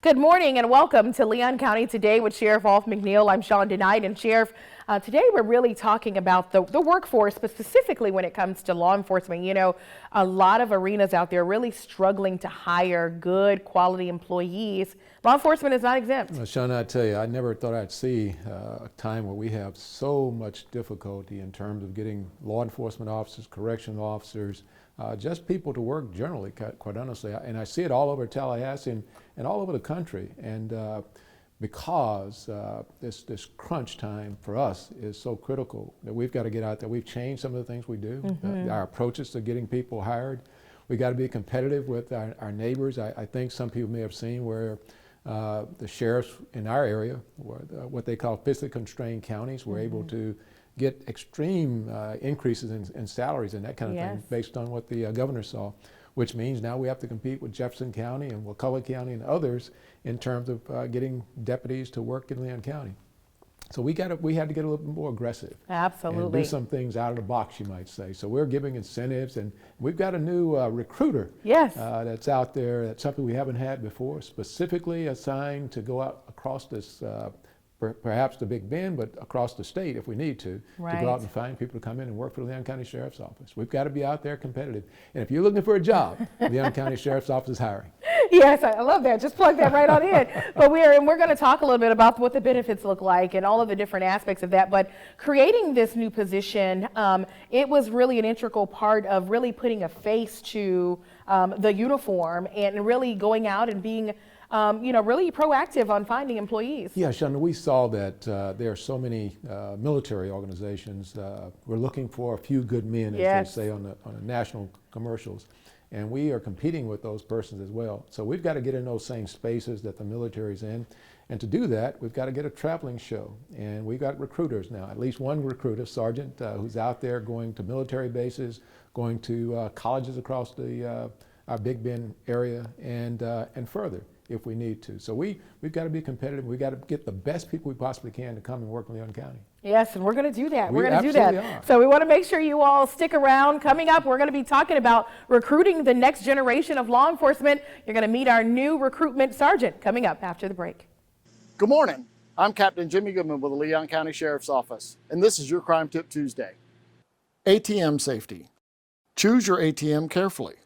Good morning and welcome to Leon County Today with Sheriff Rolf McNeil. I'm Sean DeKnight, and Sheriff, today we're really talking about the workforce, but specifically when it comes to law enforcement. You know, a lot of arenas out there really struggling to hire good quality employees. Law enforcement is not exempt. Well, Sean, I tell you, I never thought I'd see a time where we have so much difficulty in terms of getting law enforcement officers, correctional officers, just people to work generally, quite honestly. And I see it all over Tallahassee and all over the country. And because this crunch time for us is so critical that we've got to get out there. We've changed some of the things we do, our approaches to getting people hired. We got to be competitive with our neighbors. I think some people may have seen where the sheriffs in our area, what they call fiscally constrained counties, were able to get extreme increases in salaries and that kind of thing based on what the governor saw, which means now we have to compete with Jefferson County and McCulloch County and others in terms of getting deputies to work in Leon County. So we had to get a little bit more aggressive. Absolutely. And do some things out of the box, you might say. So we're giving incentives, and we've got a new recruiter that's out there. That's something we haven't had before, specifically assigned to go out across this, perhaps the Big Bend, but across the state if we need to go out and find people to come in and work for the Leon County Sheriff's Office. We've got to be out there competitive. And if you're looking for a job, the Leon County Sheriff's Office is hiring. Yes, I love that. Just plug that right on in. But we're going to talk a little bit about what the benefits look like and all of the different aspects of that. But creating this new position, it was really an integral part of really putting a face to the uniform and really going out and being really proactive on finding employees. Yeah, Sean, we saw that there are so many military organizations. We're looking for a few good men, as they say on the national commercials. And we are competing with those persons as well. So we've got to get in those same spaces that the military's in. And to do that, we've got to get a traveling show. And we've got recruiters now, at least one recruiter, sergeant, who's out there going to military bases, going to colleges across our Big Bend area, and further if we need to. So we've got to be competitive. We've got to get the best people we possibly can to come and work in Leon County. Yes, and we're going to do that. We're going to do that. Are. So we want to make sure you all stick around. Coming up, we're going to be talking about recruiting the next generation of law enforcement. You're going to meet our new recruitment sergeant coming up after the break. Good morning. I'm Captain Jimmy Goodman with the Leon County Sheriff's Office, and this is your Crime Tip Tuesday. ATM safety. Choose your ATM carefully.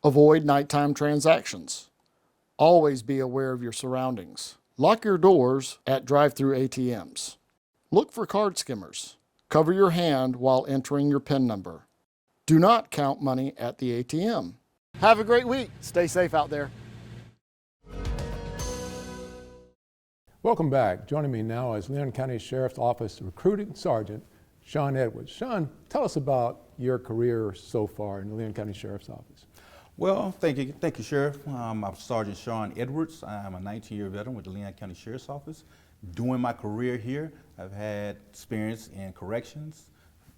Avoid nighttime transactions. Always be aware of your surroundings. Lock your doors at drive-through ATMs. Look for card skimmers. Cover your hand while entering your PIN number. Do not count money at the ATM. Have a great week. Stay safe out there. Welcome back. Joining me now is Leon County Sheriff's Office Recruiting Sergeant Sean Edwards. Sean, tell us about your career so far in the Leon County Sheriff's Office. Well, thank you, Sheriff. I'm Sergeant Sean Edwards. I'm a 19-year veteran with the Leon County Sheriff's Office. During my career here, I've had experience in corrections,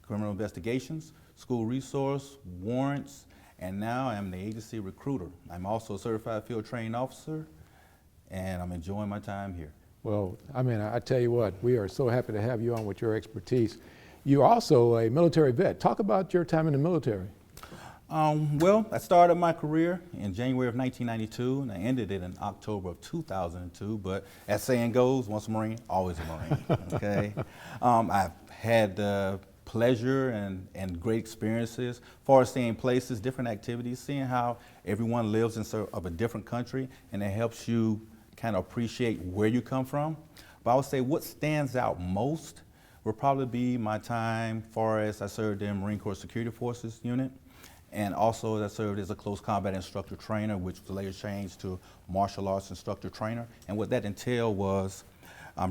criminal investigations, school resource, warrants, and now I'm the agency recruiter. I'm also a certified field training officer, and I'm enjoying my time here. Well, I mean, I tell you what, we are so happy to have you on with your expertise. You're also a military vet. Talk about your time in the military. Well, I started my career in January of 1992, and I ended it in October of 2002, but as saying goes, once a Marine, always a Marine, okay? I've had pleasure and great experiences, as far as seeing places, different activities, seeing how everyone lives in sort of a different country, and it helps you kind of appreciate where you come from. But I would say what stands out most would probably be my time as far as I served in Marine Corps Security Forces unit. And also I served as a close combat instructor trainer, which was later changed to martial arts instructor trainer. And what that entailed was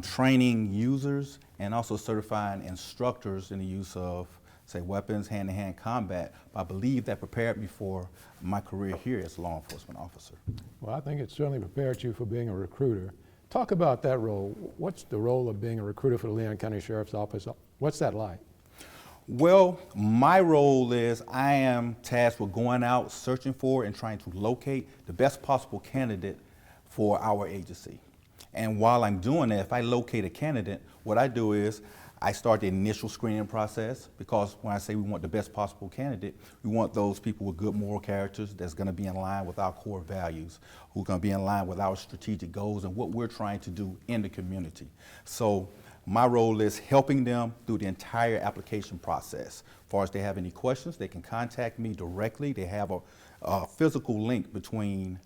training users and also certifying instructors in the use of, say, weapons, hand-to-hand combat. But I believe that prepared me for my career here as a law enforcement officer. Well, I think it certainly prepared you for being a recruiter. Talk about that role. What's the role of being a recruiter for the Leon County Sheriff's Office? What's that like? Well, my role is I am tasked with going out, searching for and trying to locate the best possible candidate for our agency. And while I'm doing that, if I locate a candidate, what I do is I start the initial screening process because when I say we want the best possible candidate, we want those people with good moral characters that's going to be in line with our core values, who are going to be in line with our strategic goals and what we're trying to do in the community. So my role is helping them through the entire application process. As far as they have any questions, they can contact me directly. They have a physical link between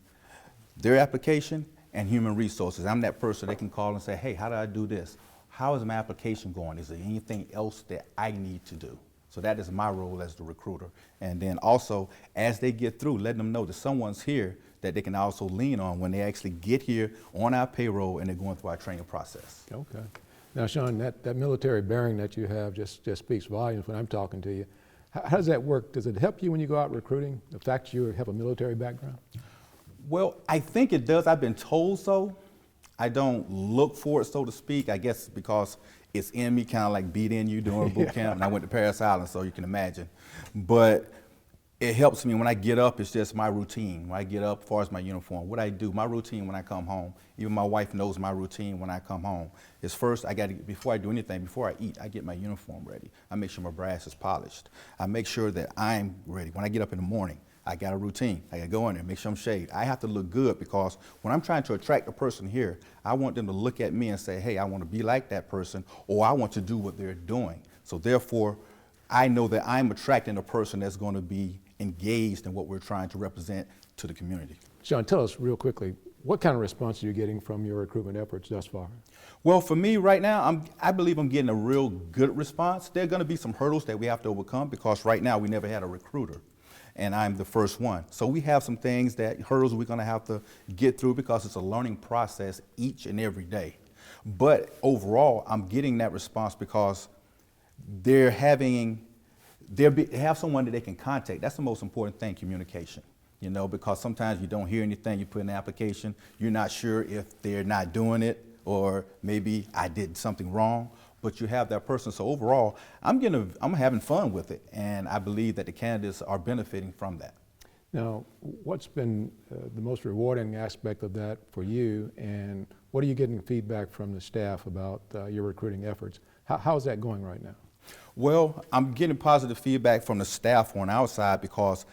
their application and human resources. I'm that person they can call and say, hey, how do I do this? How is my application going? Is there anything else that I need to do? So that is my role as the recruiter. And then also, as they get through, letting them know that someone's here that they can also lean on when they actually get here on our payroll and they're going through our training process. Okay. Now, Sean, that military bearing that you have just speaks volumes when I'm talking to you. How does that work? Does it help you when you go out recruiting, the fact you have a military background? Well, I think it does. I've been told so. I don't look for it, so to speak, I guess because it's in me, kind of like beat in you during boot camp, and I went to Parris Island, so you can imagine. But it helps me when I get up. It's just my routine. When I get up, as far as my uniform, what I do, my routine when I come home, even my wife knows my routine when I come home, is first I got to, before I do anything, before I eat, I get my uniform ready. I make sure my brass is polished. I make sure that I'm ready. When I get up in the morning, I got a routine. I got to go in there, make sure I'm shaved. I have to look good because when I'm trying to attract a person here, I want them to look at me and say, hey, I want to be like that person, or I want to do what they're doing. So therefore, I know that I'm attracting a person that's going to be engaged in what we're trying to represent to the community. Sean, tell us real quickly, what kind of response are you getting from your recruitment efforts thus far? Well, for me right now, I believe I'm getting a real good response. There are going to be some hurdles that we have to overcome because right now we never had a recruiter. And I'm the first one. So we have some things hurdles we're gonna have to get through because it's a learning process each and every day. But overall, I'm getting that response because they have someone that they can contact. That's the most important thing, communication. You know, because sometimes you don't hear anything, you put in an application, you're not sure if they're not doing it or maybe I did something wrong. But you have that person. So overall, I'm having fun with it, and I believe that the candidates are benefiting from that. Now, what's been the most rewarding aspect of that for you, and what are you getting feedback from the staff about your recruiting efforts? How is that going right now? Well, I'm getting positive feedback from the staff on our side because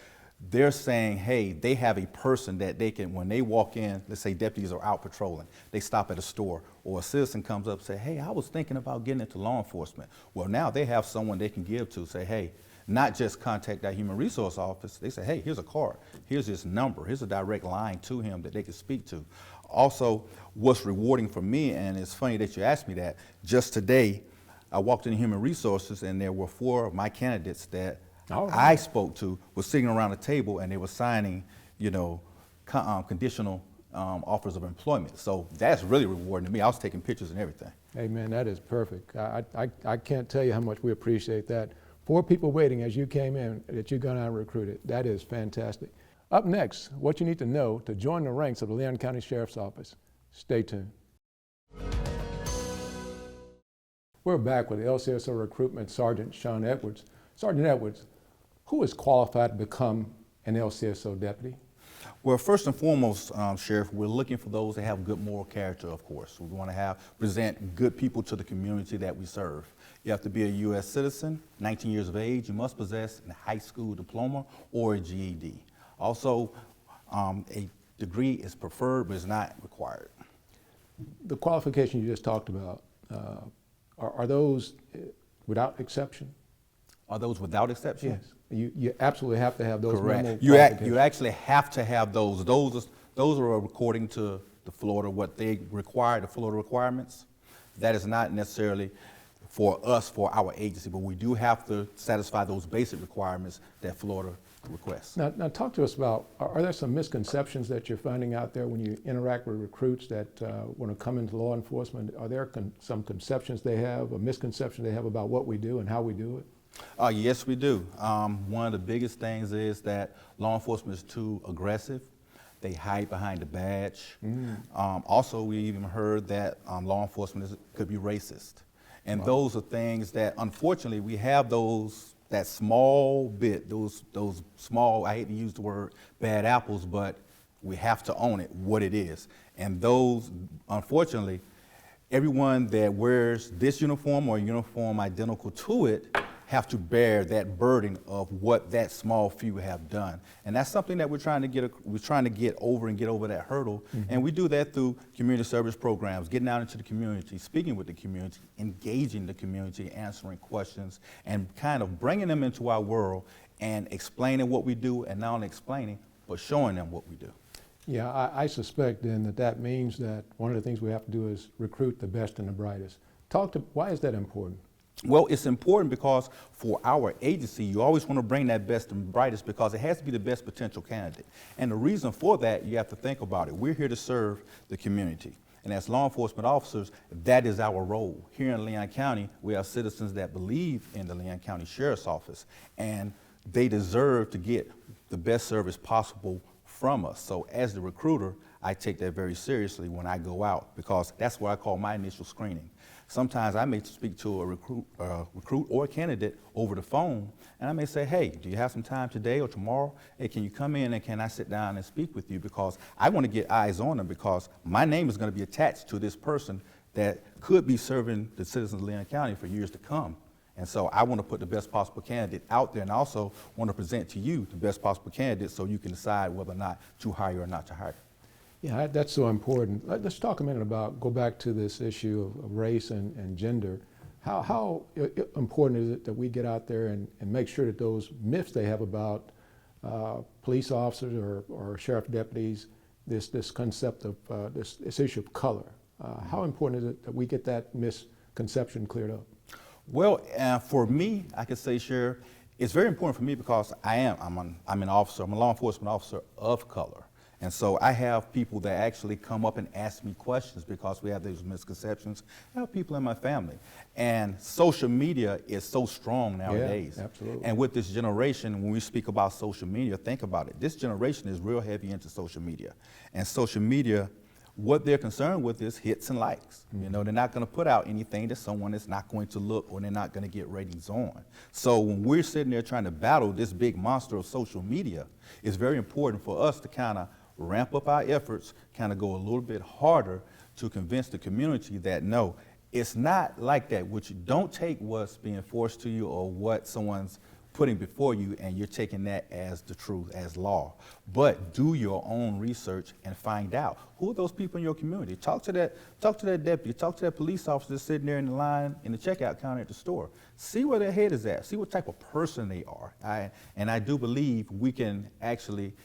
they're saying, hey, they have a person that they can, when they walk in, let's say deputies are out patrolling, they stop at a store, or a citizen comes up and say, hey, I was thinking about getting into law enforcement. Well, now they have someone they can give to, say, hey, not just contact that human resource office. They say, hey, here's a card, here's his number, here's a direct line to him that they can speak to. Also, what's rewarding for me, and it's funny that you asked me that, just today, I walked into human resources and there were 4 of my candidates that I spoke to was sitting around a table and they were signing, you know, conditional offers of employment. So that's really rewarding to me. I was taking pictures and everything. Hey man, that is perfect. I can't tell you how much we appreciate that. 4 people waiting as you came in that you're gonna recruit it. That is fantastic. Up next, what you need to know to join the ranks of the Leon County Sheriff's Office. Stay tuned. We're back with LCSO Recruitment Sergeant Sean Edwards. Sergeant Edwards, who is qualified to become an LCSO deputy? Well, first and foremost, Sheriff, we're looking for those that have good moral character, of course. We want to present good people to the community that we serve. You have to be a U.S. citizen, 19 years of age. You must possess a high school diploma or a GED. Also, a degree is preferred, but is not required. The qualifications you just talked about, are those without exception? Are those without exception? Yes. You absolutely have to have those. Correct. You actually have to have those. Those are according to the Florida, what they require, the Florida requirements. That is not necessarily for us, for our agency, but we do have to satisfy those basic requirements that Florida requests. Now talk to us about, are there some misconceptions that you're finding out there when you interact with recruits that want to come into law enforcement? Are there some conceptions they have, a misconception they have about what we do and how we do it? Yes, we do. One of the biggest things is that law enforcement is too aggressive. They hide behind the badge. Also, we even heard that law enforcement could be racist. And those are things that, unfortunately, we have that small bit, those small, I hate to use the word bad apples, but we have to own it, what it is. And those, unfortunately, everyone that wears this uniform or a uniform identical to it have to bear that burden of what that small few have done. And that's something that we're trying to get over and get over that hurdle. And we do that through community service programs, getting out into the community, speaking with the community, engaging the community, answering questions, and kind of bringing them into our world and explaining what we do, and not only explaining, but showing them what we do. Yeah, I suspect then that that means that one of the things we have to do is recruit the best and the brightest. Why is that important? Well, it's important because for our agency, you always want to bring that best and brightest because it has to be the best potential candidate. And the reason for that, you have to think about it. We're here to serve the community. And as law enforcement officers, that is our role. Here in Leon County, we have citizens that believe in the Leon County Sheriff's Office, and they deserve to get the best service possible from us. So as the recruiter, I take that very seriously when I go out because that's what I call my initial screening. Sometimes I may speak to a recruit or a candidate over the phone, and I may say, hey, do you have some time today or tomorrow? Hey, can you come in and can I sit down and speak with you? Because I want to get eyes on them because my name is going to be attached to this person that could be serving the citizens of Leon County for years to come. And so I want to put the best possible candidate out there, and I also want to present to you the best possible candidate so you can decide whether or not to hire or not to hire. Yeah, that's so important. Let's talk a minute go back to this issue of race and gender. How important is it that we get out there and make sure that those myths they have about police officers or sheriff deputies, this concept of this issue of color, how important is it that we get that misconception cleared up? Well, for me, I could say, Sheriff, it's very important for me because I'm an officer, I'm a law enforcement officer of color. And so I have people that actually come up and ask me questions because we have these misconceptions. I have people in my family. And social media is so strong nowadays. Yeah, absolutely. And with this generation, when we speak about social media, think about it. This generation is real heavy into social media. And social media, what they're concerned with is hits and likes. You know, they're not going to put out anything that someone is not going to look or they're not going to get ratings on. So when we're sitting there trying to battle this big monster of social media, it's very important for us to kind of ramp up our efforts, kind of go a little bit harder to convince the community that no, it's not like that. Which don't take what's being forced to you or what someone's putting before you and you're taking that as the truth, as law. But do your own research and find out who are those people in your community. Talk to that deputy, talk to that police officer sitting there in the line in the checkout counter at the store. See where their head is at. See what type of person they are. And I do believe we can actually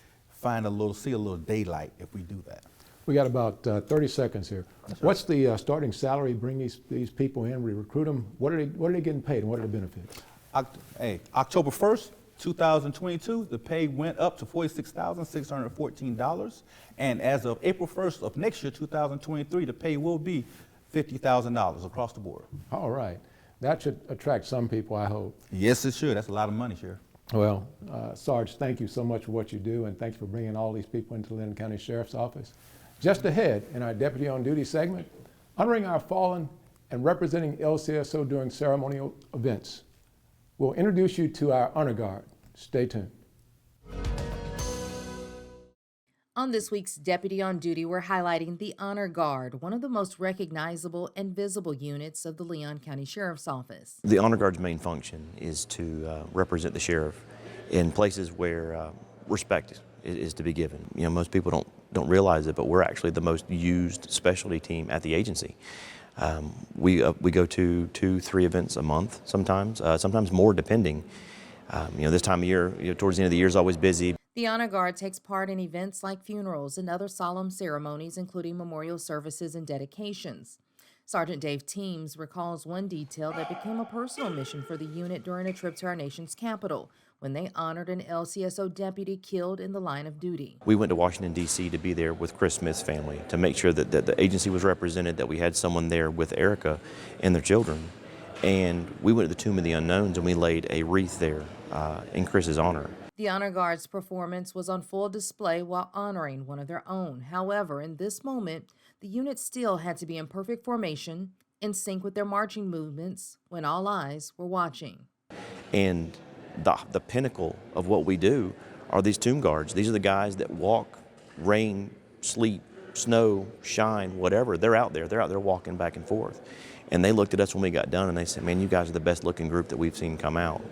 see a little daylight if we do that. We got about 30 seconds here. That's right. What's the starting salary? Bring these people in, we recruit them. What are they getting paid and what are the benefits? October 1st, 2022, the pay went up to $46,614. And as of April 1st of next year, 2023, the pay will be $50,000 across the board. All right. That should attract some people, I hope. Yes, it should. That's a lot of money, Sheriff. Well, Sarge, thank you so much for what you do, and thanks for bringing all these people into the Leon County Sheriff's Office. Just ahead in our Deputy on Duty segment, honoring our fallen and representing LCSO during ceremonial events. We'll introduce you to our honor guard. Stay tuned. On this week's Deputy on Duty, we're highlighting the Honor Guard, one of the most recognizable and visible units of the Leon County Sheriff's Office. The Honor Guard's main function is to represent the sheriff in places where respect is to be given. You know, most people don't realize it, but we're actually the most used specialty team at the agency. We go to 2-3 events a month sometimes, sometimes more depending. This time of year, towards the end of the year is always busy. The Honor Guard takes part in events like funerals and other solemn ceremonies, including memorial services and dedications. Sergeant Dave Teams recalls one detail that became a personal mission for the unit during a trip to our nation's capital, when they honored an LCSO deputy killed in the line of duty. We went to Washington, D.C. to be there with Chris Smith's family to make sure that the agency was represented, that we had someone there with Erica and their children. And we went to the Tomb of the Unknowns and we laid a wreath there in Chris's honor. The Honor Guard's performance was on full display while honoring one of their own. However, in this moment, the unit still had to be in perfect formation, in sync with their marching movements, when all eyes were watching. And the pinnacle of what we do are these tomb guards. These are the guys that walk, rain, sleep, snow, shine, whatever, they're out there. They're out there walking back and forth. And they looked at us when we got done and they said, man, you guys are the best looking group that we've seen come out.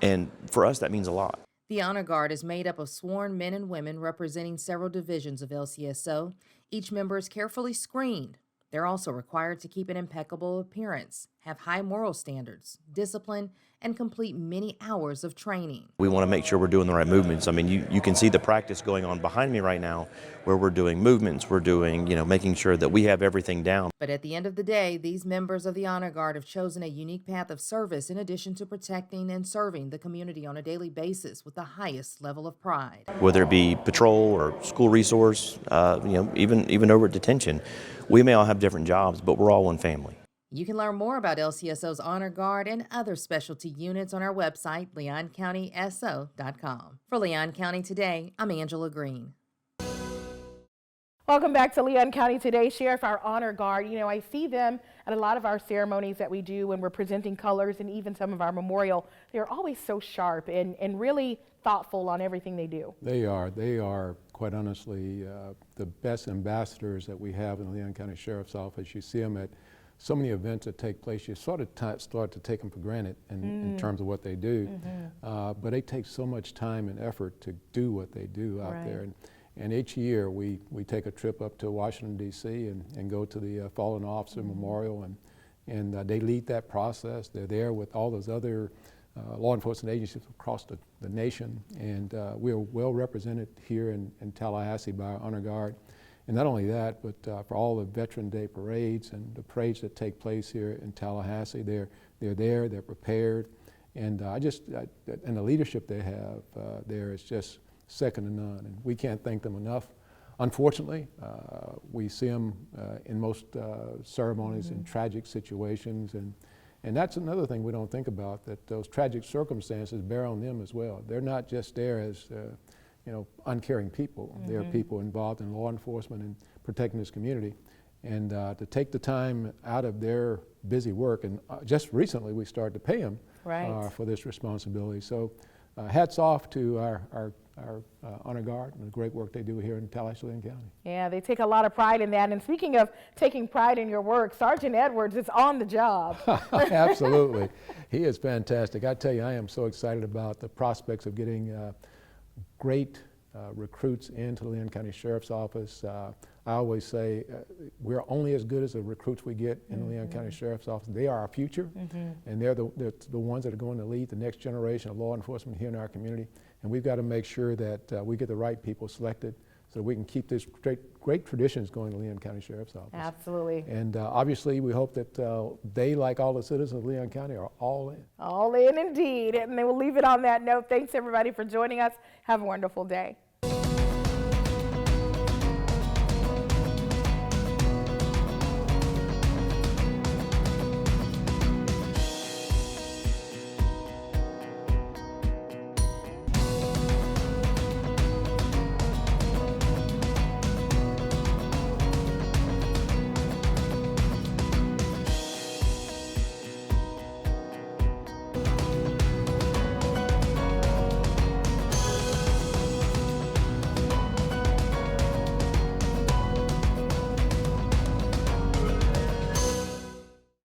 And for us, that means a lot. The Honor Guard is made up of sworn men and women representing several divisions of LCSO. Each member is carefully screened. They're also required to keep an impeccable appearance, have high moral standards, discipline, and complete many hours of training. We want to make sure we're doing the right movements. I mean, you can see the practice going on behind me right now where we're doing movements, we're doing, making sure that we have everything down. But at the end of the day, these members of the Honor Guard have chosen a unique path of service in addition to protecting and serving the community on a daily basis with the highest level of pride. Whether it be patrol or school resource, even over at detention, we may all have different jobs, but we're all one family. You can learn more about LCSO's Honor Guard and other specialty units on our website, leoncountyso.com. For Leon County Today, I'm Angela Green. Welcome back to Leon County Today. Sheriff, our Honor Guard, I see them at a lot of our ceremonies that we do when we're presenting colors and even some of our memorial. They're always so sharp and really thoughtful on everything they do. They are quite honestly the best ambassadors that we have in the Leon County Sheriff's Office. You see them at so many events that take place, you sort of start to take them for granted in terms of what they do, but they take so much time and effort to do what they do out there. And each year we take a trip up to Washington, D.C. and go to the Fallen Officer Memorial, and they lead that process. They're there with all those other law enforcement agencies across the nation, and we are well represented here in Tallahassee by our Honor Guard. And not only that, but for all the Veteran Day parades and the parades that take place here in Tallahassee, they're there, they're prepared, and and the leadership they have there is just second to none, and we can't thank them enough. Unfortunately, we see them in most ceremonies in tragic situations, and that's another thing we don't think about, that those tragic circumstances bear on them as well. They're not just there as uncaring people. They're people involved in law enforcement and protecting this community. And to take the time out of their busy work, and just recently we started to pay them for this responsibility. So hats off to our Honor Guard and the great work they do here in Tallahassee County. Yeah, they take a lot of pride in that. And speaking of taking pride in your work, Sergeant Edwards is on the job. Absolutely. He is fantastic. I tell you, I am so excited about the prospects of getting great recruits into the Leon County Sheriff's Office. I always say we're only as good as the recruits we get in the Leon County Sheriff's Office. They are our future, and they're the ones that are going to lead the next generation of law enforcement here in our community. And we've got to make sure that we get the right people selected so we can keep this great traditions going in the Leon County Sheriff's Office. Absolutely. And obviously we hope that they, like all the citizens of Leon County, are all in. All in indeed. And they will leave it on that note. Thanks everybody for joining us. Have a wonderful day.